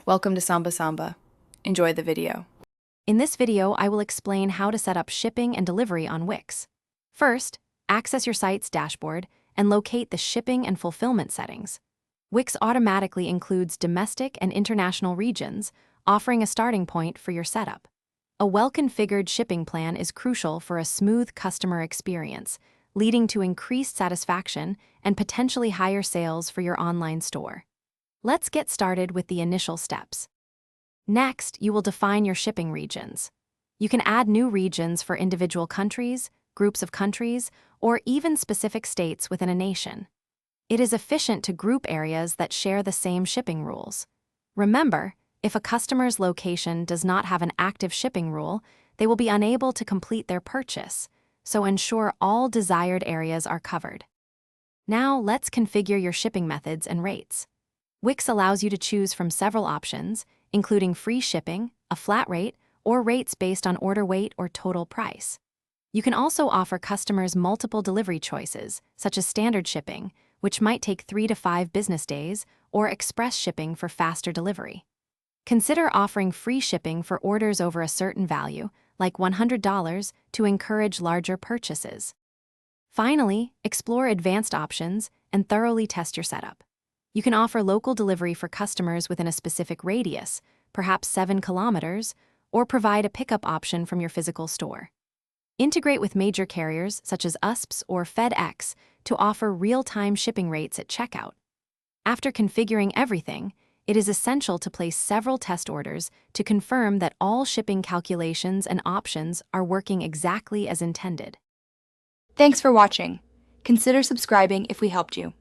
Welcome to Samba Samba. Enjoy the video. In this video, I will explain how to set up shipping and delivery on Wix. First, access your site's dashboard and locate the shipping and fulfillment settings. Wix automatically includes domestic and international regions, offering a starting point for your setup. A well-configured shipping plan is crucial for a smooth customer experience, leading to increased satisfaction and potentially higher sales for your online store. Let's get started with the initial steps. Next, you will define your shipping regions. You can add new regions for individual countries, groups of countries, or even specific states within a nation. It is efficient to group areas that share the same shipping rules. Remember, if a customer's location does not have an active shipping rule, they will be unable to complete their purchase, so ensure all desired areas are covered. Now, let's configure your shipping methods and rates. Wix allows you to choose from several options, including free shipping, a flat rate, or rates based on order weight or total price. You can also offer customers multiple delivery choices, such as standard shipping, which might take 3 to 5 business days, or express shipping for faster delivery. Consider offering free shipping for orders over a certain value, like $100, to encourage larger purchases. Finally, explore advanced options and thoroughly test your setup. You can offer local delivery for customers within a specific radius, perhaps 7 kilometers, or provide a pickup option from your physical store. Integrate with major carriers such as USPS or FedEx to offer real-time shipping rates at checkout. After configuring everything, it is essential to place several test orders to confirm that all shipping calculations and options are working exactly as intended. Thanks for watching. Consider subscribing if we helped you.